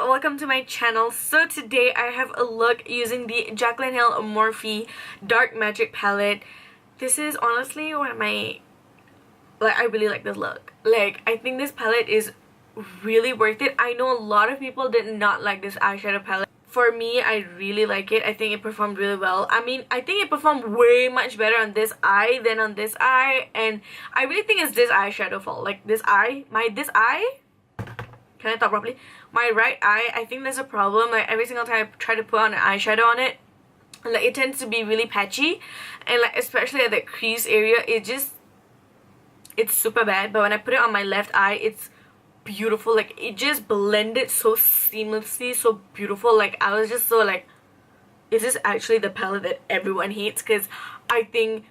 welcome to my channel. So today I have a look using the Jaclyn Hill Morphe Dark Magic palette. This is honestly one of my, I really like this look. I think this palette is really worth it. I know a lot of people did not like this eyeshadow palette. For me, I really like it. I think it performed really well. I mean, I think it performed way much better on this eye than on this eye, and I really think it's this eyeshadow fault. This eye, can I talk properly? My right eye, I think there's a problem. Every single time I try to put on an eyeshadow on it, it tends to be really patchy, and especially at that crease area, it's super bad. But when I put it on my left eye, it's beautiful. It just blended so seamlessly, so beautiful. I was just so is this actually the palette that everyone hates? Because I think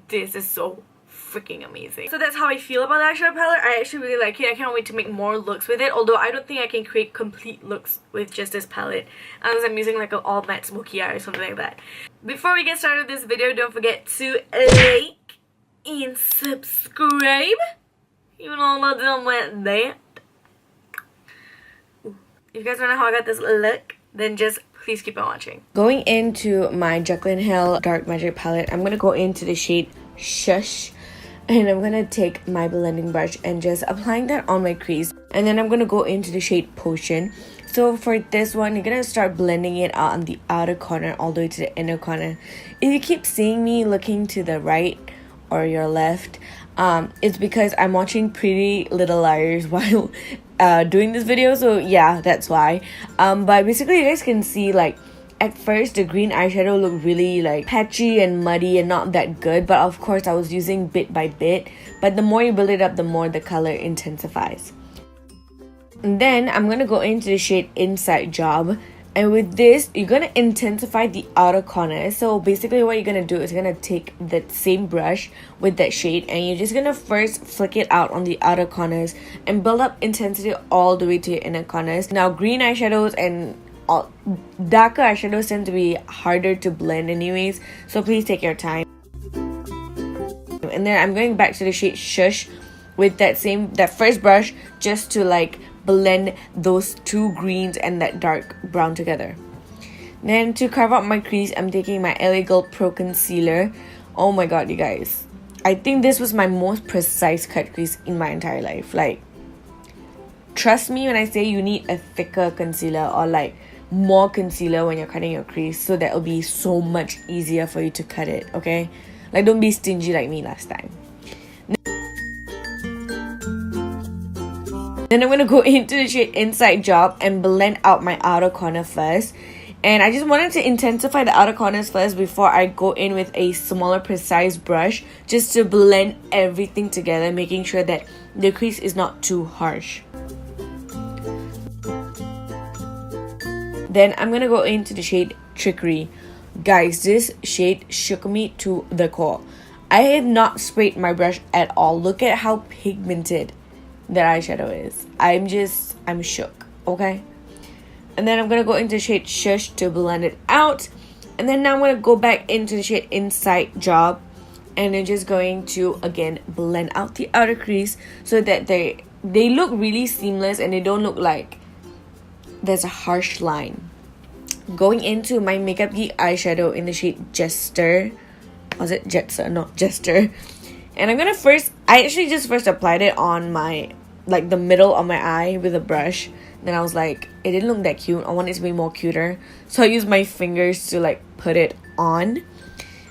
this is so freaking amazing. So that's how I feel about the eyeshadow palette. I actually really like it. I can't wait to make more looks with it, although I don't think I can create complete looks with just this palette unless I'm using an all matte smoky eye or something like that. Before we get started with this video, don't forget to like and subscribe. Even though I don't want that. If you guys don't know how I got this look, then just please keep on watching. Going into my Jaclyn Hill Dark Magic palette, I'm gonna go into the shade Shush. And I'm gonna take my blending brush and just applying that on my crease. And then I'm gonna go into the shade Potion. So for this one, you're gonna start blending it out on the outer corner all the way to the inner corner. If you keep seeing me looking to the right or your left, it's because I'm watching Pretty Little Liars while doing this video. So yeah, that's why. But basically you guys can see at first the green eyeshadow looked really patchy and muddy and not that good, but of course I was using bit by bit. But the more you build it up, the more the color intensifies. And then I'm gonna go into the shade Inside Job, and with this you're gonna intensify the outer corner. So basically what you're gonna do is you're gonna take that same brush with that shade and you're just gonna first flick it out on the outer corners and build up intensity all the way to your inner corners. Now green eyeshadows and darker eyeshadows tend to be harder to blend anyways, so please take your time. And then I'm going back to the shade Shush with that first brush just to blend those two greens and that dark brown together. Then to cover up my crease, I'm taking my LA Gold Pro Concealer. Oh my god, you guys, I think this was my most precise cut crease in my entire life. Trust me when I say you need a thicker concealer or more concealer when you're cutting your crease, so that will be so much easier for you to cut it, okay? Don't be stingy like me last time. Then I'm gonna go into the shade Inside Job and blend out my outer corner first. And I just wanted to intensify the outer corners first before I go in with a smaller precise brush, just to blend everything together, making sure that the crease is not too harsh. Then I'm gonna go into the shade Trickery. Guys, this shade shook me to the core. I had not sprayed my brush at all. Look at how pigmented that eyeshadow is. I'm shook, okay? And then I'm gonna go into the shade Shush to blend it out. And then now I'm gonna go back into the shade Inside Job, and I'm just going to again blend out the outer crease so that they look really seamless and they don't look like there's a harsh line. Going into my Makeup Geek eyeshadow in the shade Jester. Was it Jester? No, Jester. And I'm gonna I actually just first applied it on my the middle of my eye with a brush. Then I was it didn't look that cute. I wanted it to be more cuter, so I used my fingers to put it on.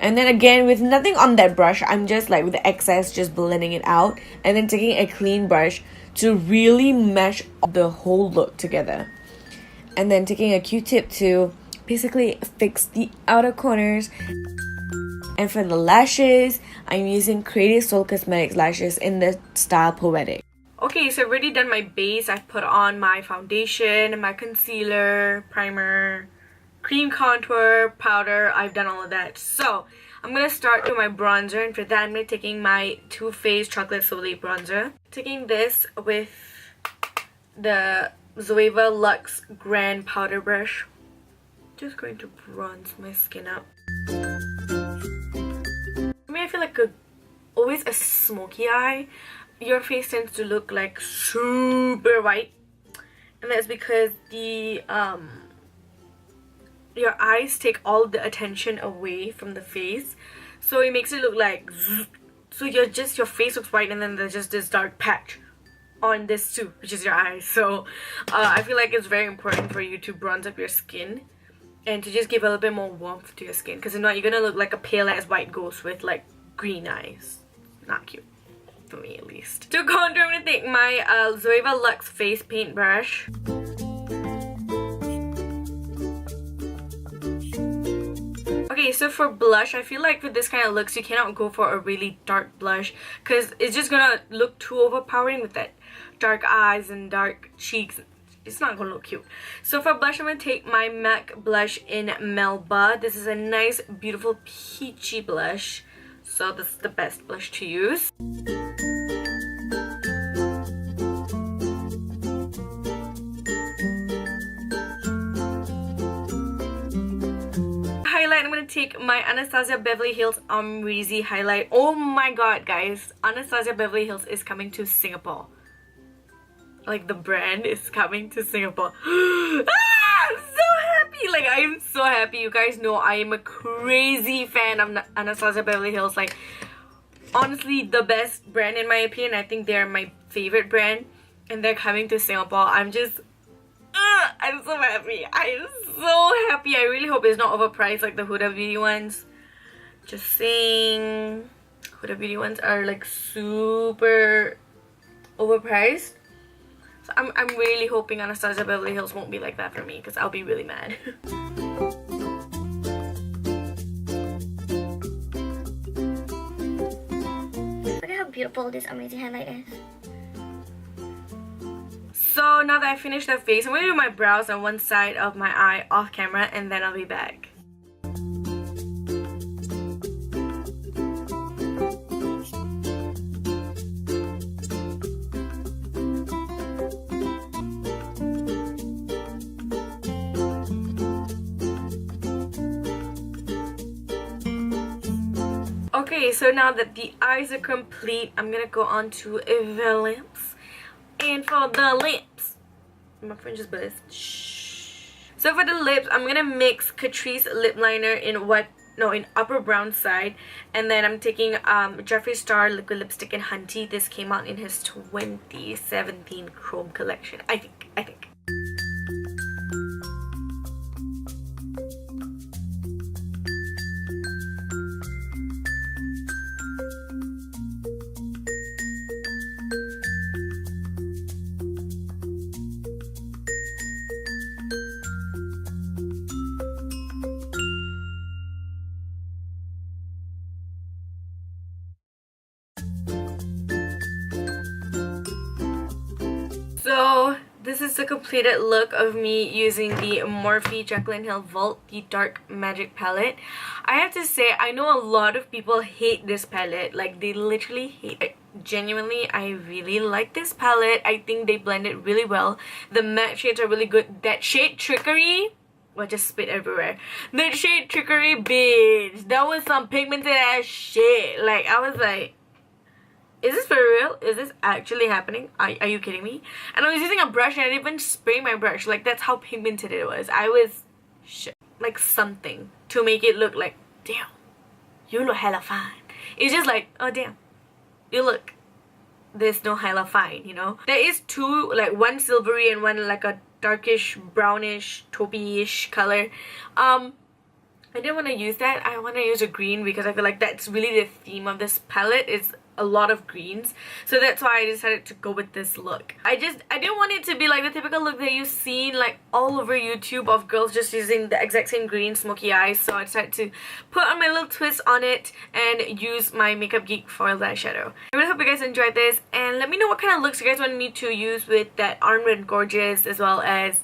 And then again, with nothing on that brush, I'm just with the excess just blending it out, and then taking a clean brush to really mesh the whole look together. And then taking a Q-tip to basically fix the outer corners. And for the lashes, I'm using Creative Soul Cosmetics lashes in the style Poetic. Okay, so I've already done my base. I've put on my foundation, my concealer, primer, cream contour, powder. I've done all of that. So I'm going to start with my bronzer. And for that, I'm going to be taking my Too Faced Chocolate Soleil bronzer. Taking this with the Zoeva Luxe Grand Powder Brush. Just going to bronze my skin up. I feel always a smoky eye. Your face tends to look super white, And that's because the your eyes take all the attention away from the face, so it makes it look like so your face looks white, and then there's just this dark patch on this too, which is your eyes. So I feel like it's very important for you to bronze up your skin and to just give a little bit more warmth to your skin, because if not, you're gonna look like a pale ass white ghost with like green eyes. Not cute, for me at least. To contour, I'm gonna take my Zoeva Luxe face paintbrush. Okay, so for blush, I feel like with this kind of looks, you cannot go for a really dark blush because it's just gonna look too overpowering with that dark eyes and dark cheeks. It's not gonna look cute. So for blush, I'm gonna take my MAC blush in Melba. This is a nice, beautiful, peachy blush. So this is the best blush to use. Highlight, I'm gonna take my Anastasia Beverly Hills Amrezy highlight. Oh my god, guys, Anastasia Beverly Hills is coming to Singapore. Like, the brand is coming to Singapore. I'm so happy. Like, I am so happy. You guys know I am a crazy fan of Anastasia Beverly Hills. Like, honestly, the best brand in my opinion. I think they're my favorite brand, and they're coming to Singapore. I'm just I'm so happy. I am so happy. I really hope it's not overpriced like the Huda Beauty ones. Just saying, Huda Beauty ones are like super overpriced. So I'm really hoping Anastasia Beverly Hills won't be like that for me, because I'll be really mad. Look at how beautiful this amazing highlight is. So now that I finished the face, I'm going to do my brows on one side of my eye off camera, and then I'll be back. Okay, so now that the eyes are complete, I'm gonna go on to the lips. And for the lips, my friend just buzzed. Shh. So for the lips, I'm gonna mix Catrice lip liner in upper brown side, and then I'm taking Jeffree Star liquid lipstick in Hunty. This came out in his 2017 Chrome collection. I think. So this is the completed look of me using the Morphe Jaclyn Hill Vault, the Dark Magic palette. I have to say, I know a lot of people hate this palette. Like, they literally hate it. Genuinely, I really like this palette. I think they blend it really well. The matte shades are really good. That shade Trickery, well, just spit everywhere. That shade Trickery, bitch, that was some pigmented ass shit. Like, I was like, is this for real? Is this actually happening? Are you kidding me? And I was using a brush and I didn't even spray my brush. Like, that's how pigmented it was. I was like something to make it look like, damn, you look hella fine. It's just like, oh damn, you look, there's no hella fine, you know? There is two, like one silvery and one like a darkish brownish taupey-ish color. I didn't want to use that. I want to use a green because I feel like that's really the theme of this palette. Is a lot of greens, so that's why I decided to go with this look. I didn't want it to be like the typical look that you see like all over YouTube of girls just using the exact same green smoky eyes, so I decided to put on my little twist on it and use my Makeup Geek foiled eyeshadow. I really hope you guys enjoyed this, and let me know what kind of looks you guys want me to use with that Armred Gorgeous as well as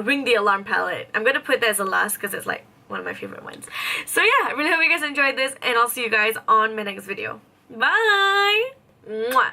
Ring the Alarm palette. I'm gonna put that as a last because it's like one of my favorite ones. So yeah, I really hope you guys enjoyed this, and I'll see you guys on my next video. Bye! Mwah.